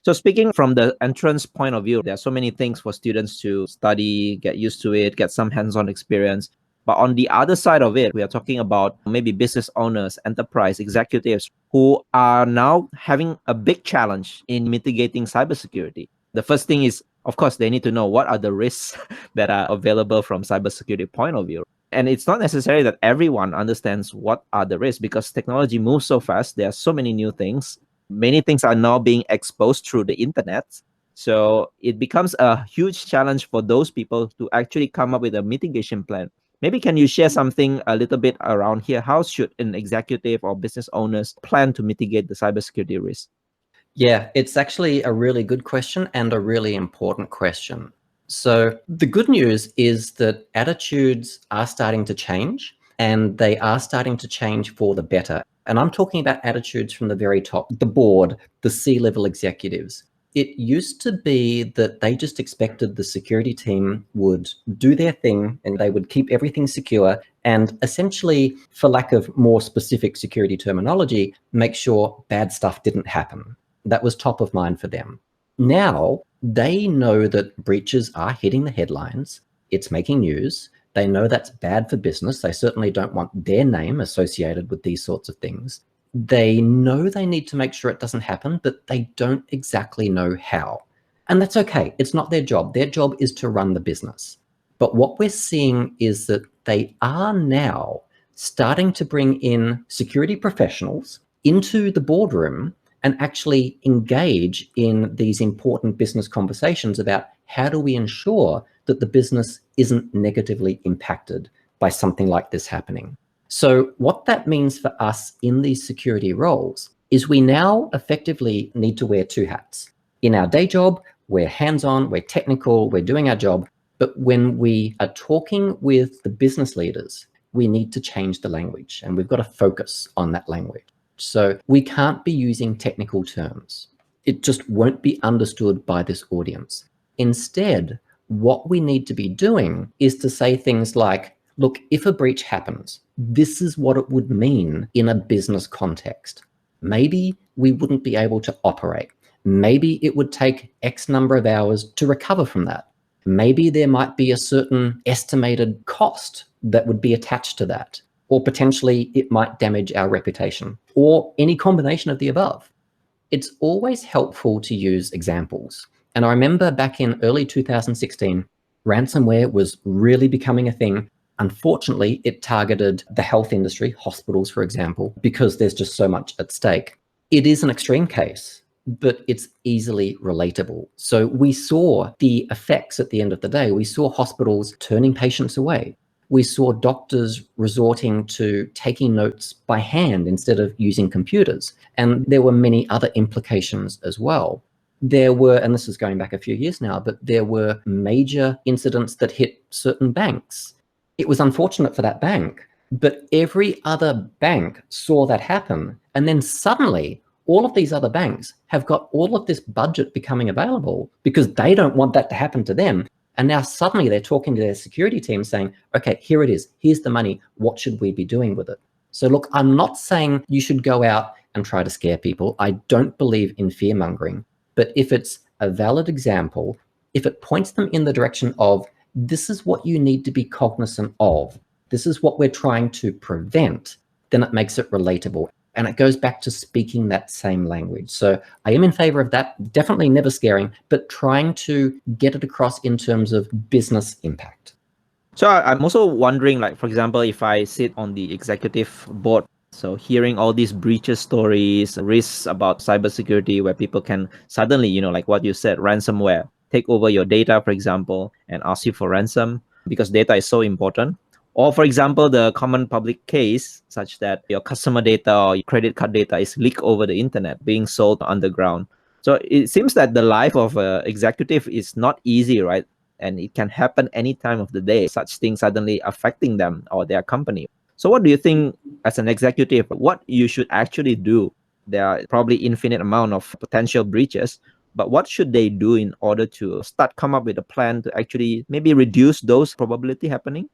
So speaking from the entrance point of view, there are so many things for students to study, get used to it, get some hands-on experience. But on the other side of it, we are talking about maybe business owners, enterprise executives who are now having a big challenge in mitigating cybersecurity. The first thing is, of course, they need to know what are the risks that are available from cybersecurity point of view. And it's not necessary that everyone understands what are the risks because technology moves so fast. There are so many new things. Many things are now being exposed through the internet. So it becomes a huge challenge for those people to actually come up with a mitigation plan. Maybe can you share something a little bit around here? How should an executive or business owners plan to mitigate the cybersecurity risk? Yeah, it's actually a really good question and a really important question. So the good news is that attitudes are starting to change, and they are starting to change for the better. And I'm talking about attitudes from the very top, the board, the C-level executives. It used to be that they just expected the security team would do their thing and they would keep everything secure and essentially, for lack of more specific security terminology, make sure bad stuff didn't happen. That was top of mind for them. Now, they know that breaches are hitting the headlines. It's making news. They know that's bad for business. They certainly don't want their name associated with these sorts of things. They know they need to make sure it doesn't happen, but they don't exactly know how. And that's okay. It's not their job. Their job is to run the business. But what we're seeing is that they are now starting to bring in security professionals into the boardroom and actually engage in these important business conversations about how do we ensure that the business isn't negatively impacted by something like this happening. So what that means for us in these security roles is we now effectively need to wear two hats. In our day job, we're hands-on, we're technical, we're doing our job. But when we are talking with the business leaders, we need to change the language, and we've got to focus on that language. So we can't be using technical terms. It just won't be understood by this audience. Instead, what we need to be doing is to say things like, look, if a breach happens, this is what it would mean in a business context. Maybe we wouldn't be able to operate. Maybe it would take X number of hours to recover from that. Maybe there might be a certain estimated cost that would be attached to that. Or potentially it might damage our reputation, or any combination of the above. It's always helpful to use examples. And I remember back in early 2016, ransomware was really becoming a thing. Unfortunately, it targeted the health industry, hospitals, for example, because there's just so much at stake. It is an extreme case, but it's easily relatable. So we saw the effects at the end of the day. We saw hospitals turning patients away. We saw doctors resorting to taking notes by hand instead of using computers. And there were many other implications as well. There were, and this is going back a few years now, but there were major incidents that hit certain banks. It was unfortunate for that bank, but every other bank saw that happen. And then suddenly, all of these other banks have got all of this budget becoming available because they don't want that to happen to them. And now suddenly they're talking to their security team saying, okay, here it is. Here's the money. What should we be doing with it? So look, I'm not saying you should go out and try to scare people. I don't believe in fear mongering. But if it's a valid example, if it points them in the direction of this is what you need to be cognizant of, this is what we're trying to prevent, then it makes it relatable. And it goes back to speaking that same language. So I am in favor of that, definitely never scaring, but trying to get it across in terms of business impact. So I'm also wondering, like, for example, if I sit on the executive board, so hearing all these breaches stories, risks about cybersecurity where people can suddenly, like what you said, ransomware, take over your data, for example, and ask you for ransom because data is so important. Or, for example, the common public case such that your customer data or your credit card data is leaked over the internet, being sold underground. So it seems that the life of an executive is not easy, right? And it can happen any time of the day, such things suddenly affecting them or their company. So what do you think as an executive, what you should actually do? There are probably infinite amount of potential breaches, but what should they do in order to come up with a plan to actually maybe reduce those probability happening?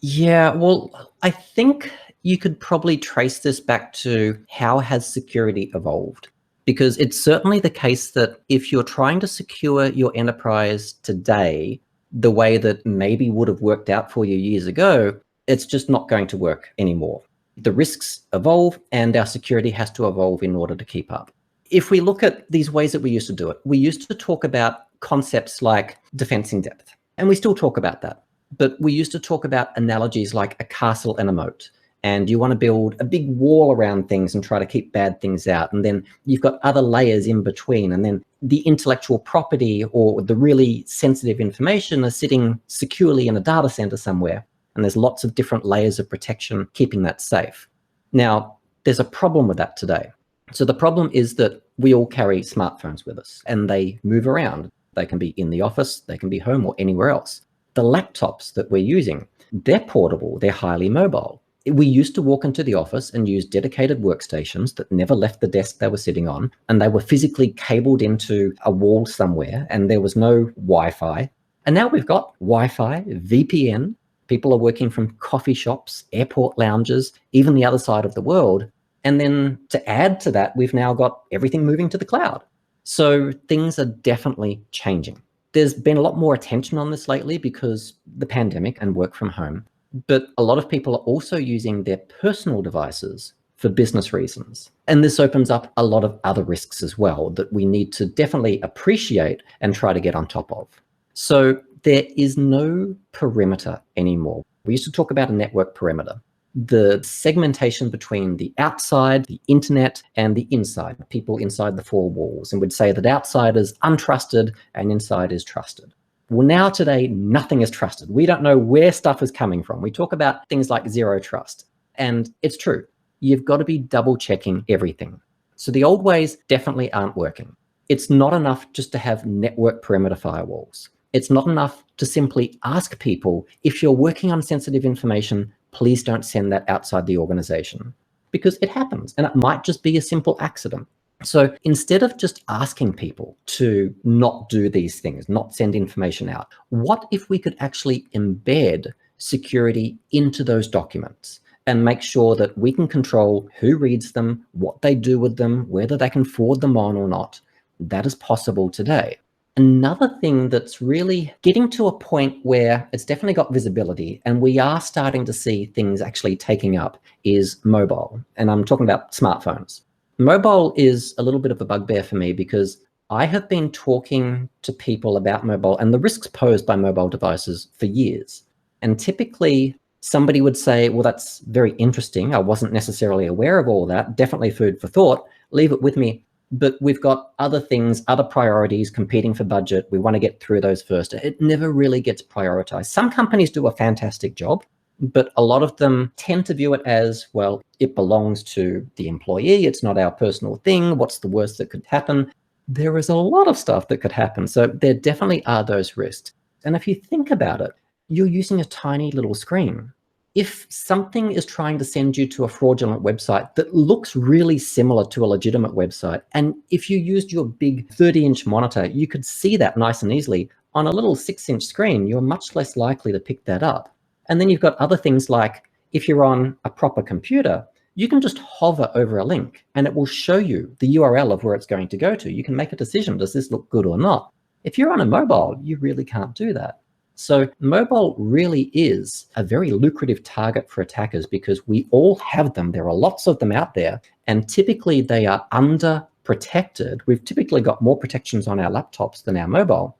Yeah, well, I think you could probably trace this back to how has security evolved. Because it's certainly the case that if you're trying to secure your enterprise today the way that maybe would have worked out for you years ago, it's just not going to work anymore. The risks evolve and our security has to evolve in order to keep up. If we look at these ways that we used to do it, we used to talk about concepts like defense in depth, and we still talk about that. But we used to talk about analogies like a castle and a moat. And you want to build a big wall around things and try to keep bad things out. And then you've got other layers in between. And then the intellectual property or the really sensitive information is sitting securely in a data center somewhere. And there's lots of different layers of protection keeping that safe. Now, there's a problem with that today. So the problem is that we all carry smartphones with us and they move around. They can be in the office, they can be home or anywhere else. The laptops that we're using, they're portable, they're highly mobile. We used to walk into the office and use dedicated workstations that never left the desk they were sitting on, and they were physically cabled into a wall somewhere, and there was no Wi-Fi. And now we've got Wi-Fi, VPN. People are working from coffee shops, airport lounges, even the other side of the world. And then to add to that, we've now got everything moving to the cloud. So things are definitely changing. There's been a lot more attention on this lately because the pandemic and work from home. But a lot of people are also using their personal devices for business reasons. And this opens up a lot of other risks as well that we need to definitely appreciate and try to get on top of. So there is no perimeter anymore. We used to talk about a network perimeter. The segmentation between the outside, the internet, and the inside, people inside the four walls, and would say that outside is untrusted and inside is trusted. Well, now today, nothing is trusted. We don't know where stuff is coming from. We talk about things like zero trust, and it's true. You've got to be double checking everything. So the old ways definitely aren't working. It's not enough just to have network perimeter firewalls. It's not enough to simply ask people, if you're working on sensitive information, please don't send that outside the organization, because it happens and it might just be a simple accident. So instead of just asking people to not do these things, not send information out, what if we could actually embed security into those documents and make sure that we can control who reads them, what they do with them, whether they can forward them on or not? That is possible today. Another thing that's really getting to a point where it's definitely got visibility and we are starting to see things actually taking up is mobile. And I'm talking about smartphones. Mobile is a little bit of a bugbear for me because I have been talking to people about mobile and the risks posed by mobile devices for years. And typically somebody would say, well, that's very interesting. I wasn't necessarily aware of all that. Definitely food for thought. Leave it with me. But we've got other things, other priorities competing for budget. We want to get through those first. It never really gets prioritized. Some companies do a fantastic job, but a lot of them tend to view it as, well, it belongs to the employee. It's not our personal thing. What's the worst that could happen? There is a lot of stuff that could happen. So there definitely are those risks. And if you think about it, you're using a tiny little screen. If something is trying to send you to a fraudulent website that looks really similar to a legitimate website, and if you used your big 30-inch monitor, you could see that nice and easily. On a little 6-inch screen, you're much less likely to pick that up. And then you've got other things like, if you're on a proper computer, you can just hover over a link and it will show you the URL of where it's going to go to. You can make a decision, does this look good or not? If you're on a mobile, you really can't do that. So mobile really is a very lucrative target for attackers because we all have them. There are lots of them out there, and typically they are under protected. We've typically got more protections on our laptops than our mobile.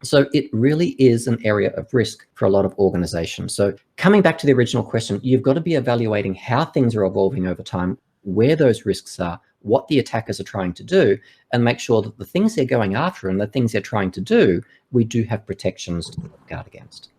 So it really is an area of risk for a lot of organizations. So coming back to the original question, you've got to be evaluating how things are evolving over time, where those risks are, what the attackers are trying to do, and make sure that the things they're going after and the things they're trying to do, we do have protections to guard against.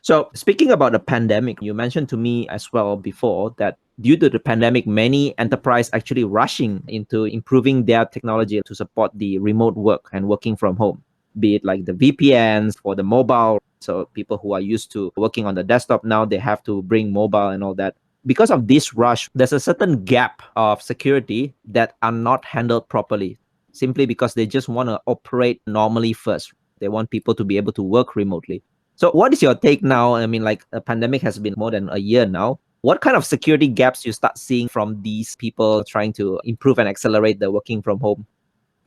So speaking about the pandemic, you mentioned to me as well before that due to the pandemic, many enterprises actually rushing into improving their technology to support the remote work and working from home, be it like the VPNs for the mobile. So people who are used to working on the desktop now, they have to bring mobile and all that. Because of this rush, there's a certain gap of security that are not handled properly, simply because they just want to operate normally first. They want people to be able to work remotely. So what is your take now? I mean, like a pandemic has been more than a year now. What kind of security gaps you start seeing from these people trying to improve and accelerate the working from home?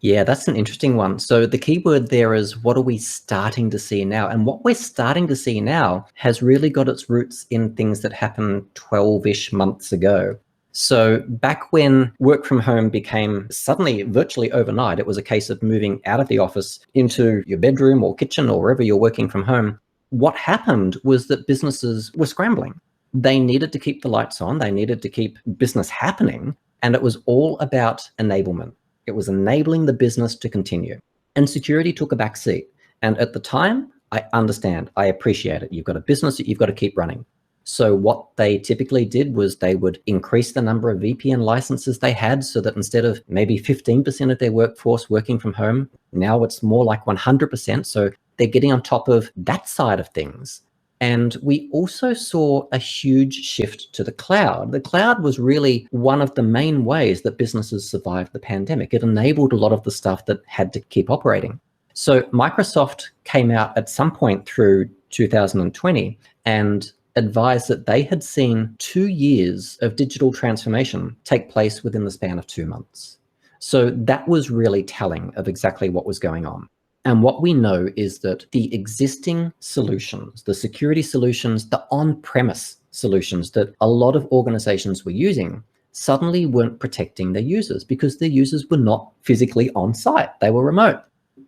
Yeah, that's an interesting one. So the key word there is, what are we starting to see now? And what we're starting to see now has really got its roots in things that happened 12-ish months ago. So back when work from home became suddenly virtually overnight, it was a case of moving out of the office into your bedroom or kitchen or wherever you're working from home. What happened was that businesses were scrambling. They needed to keep the lights on, they needed to keep business happening, and it was all about enablement. It was enabling the business to continue. And security took a back seat. And at the time, I understand, I appreciate it. You've got a business that you've got to keep running. So what they typically did was they would increase the number of VPN licenses they had, so that instead of maybe 15% of their workforce working from home, now it's more like 100%. So they're getting on top of that side of things. And we also saw a huge shift to the cloud. The cloud was really one of the main ways that businesses survived the pandemic. It enabled a lot of the stuff that had to keep operating. So Microsoft came out at some point through 2020 and advised that they had seen 2 years of digital transformation take place within the span of 2 months. So that was really telling of exactly what was going on. And what we know is that the existing solutions, the security solutions, the on-premise solutions that a lot of organizations were using, suddenly weren't protecting their users because their users were not physically on site. They were remote.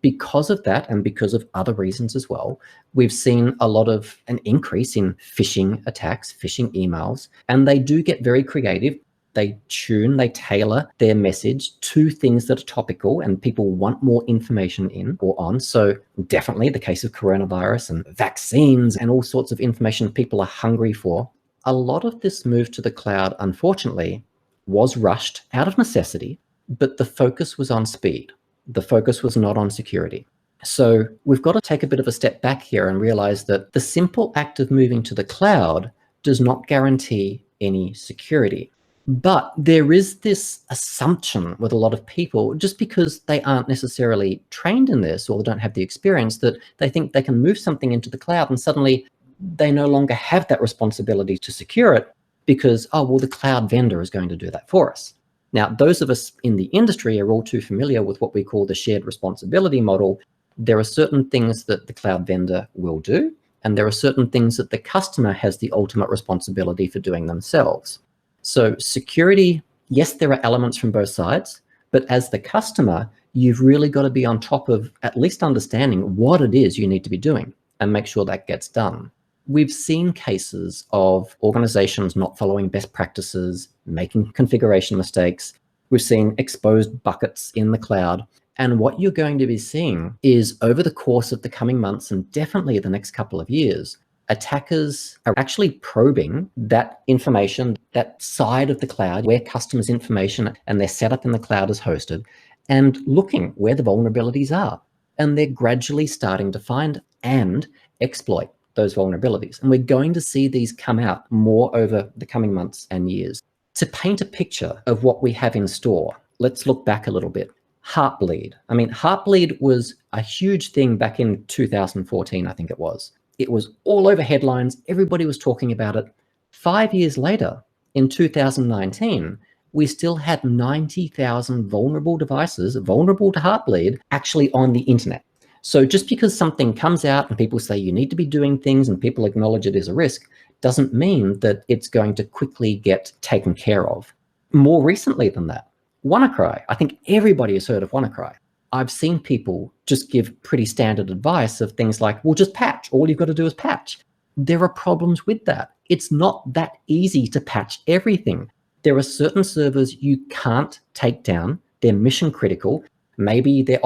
Because of that, and because of other reasons as well, we've seen a lot of an increase in phishing attacks, phishing emails, and they do get very creative. They tailor their message to things that are topical and people want more information in or on. So definitely the case of coronavirus and vaccines and all sorts of information people are hungry for. A lot of this move to the cloud, unfortunately, was rushed out of necessity, but the focus was on speed. The focus was not on security. So we've got to take a bit of a step back here and realize that the simple act of moving to the cloud does not guarantee any security. But there is this assumption with a lot of people, just because they aren't necessarily trained in this or they don't have the experience, that they think they can move something into the cloud and suddenly they no longer have that responsibility to secure it because, oh, well, the cloud vendor is going to do that for us. Now, those of us in the industry are all too familiar with what we call the shared responsibility model. There are certain things that the cloud vendor will do, and there are certain things that the customer has the ultimate responsibility for doing themselves. So security, yes, there are elements from both sides, but as the customer, you've really got to be on top of at least understanding what it is you need to be doing and make sure that gets done. We've seen cases of organizations not following best practices, making configuration mistakes. We've seen exposed buckets in the cloud. And what you're going to be seeing is, over the course of the coming months and definitely the next couple of years, attackers are actually probing that information, that side of the cloud where customers' information and their setup in the cloud is hosted, and looking where the vulnerabilities are. And they're gradually starting to find and exploit those vulnerabilities. And we're going to see these come out more over the coming months and years. To paint a picture of what we have in store, let's look back a little bit. Heartbleed. I mean, Heartbleed was a huge thing back in 2014, I think it was. It was all over headlines. Everybody was talking about it. 5 years later, in 2019, we still had 90,000 vulnerable devices, vulnerable to Heartbleed, actually on the internet. So just because something comes out and people say you need to be doing things and people acknowledge it as a risk, doesn't mean that it's going to quickly get taken care of. More recently than that, WannaCry. I think everybody has heard of WannaCry. I've seen people just give pretty standard advice of things like, well, just patch. All you've got to do is patch. There are problems with that. It's not that easy to patch everything. There are certain servers you can't take down. They're mission critical. Maybe they're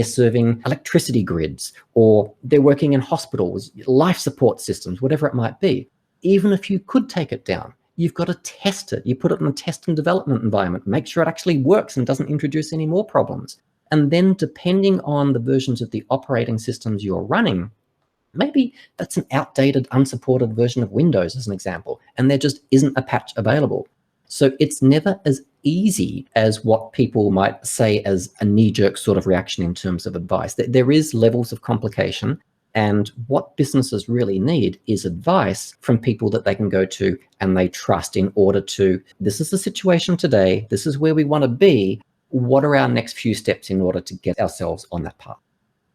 serving electricity grids, or they're working in hospitals, life support systems, whatever it might be. Even if you could take it down, you've got to test it. You put it in a test and development environment, make sure it actually works and doesn't introduce any more problems. And then depending on the versions of the operating systems you're running, maybe that's an outdated, unsupported version of Windows as an example, and there just isn't a patch available. So it's never as easy as what people might say as a knee-jerk sort of reaction in terms of advice. There is levels of complication, and what businesses really need is advice from people that they can go to and they trust in order to, this is the situation today, this is where we want to be, what are our next few steps in order to get ourselves on that path?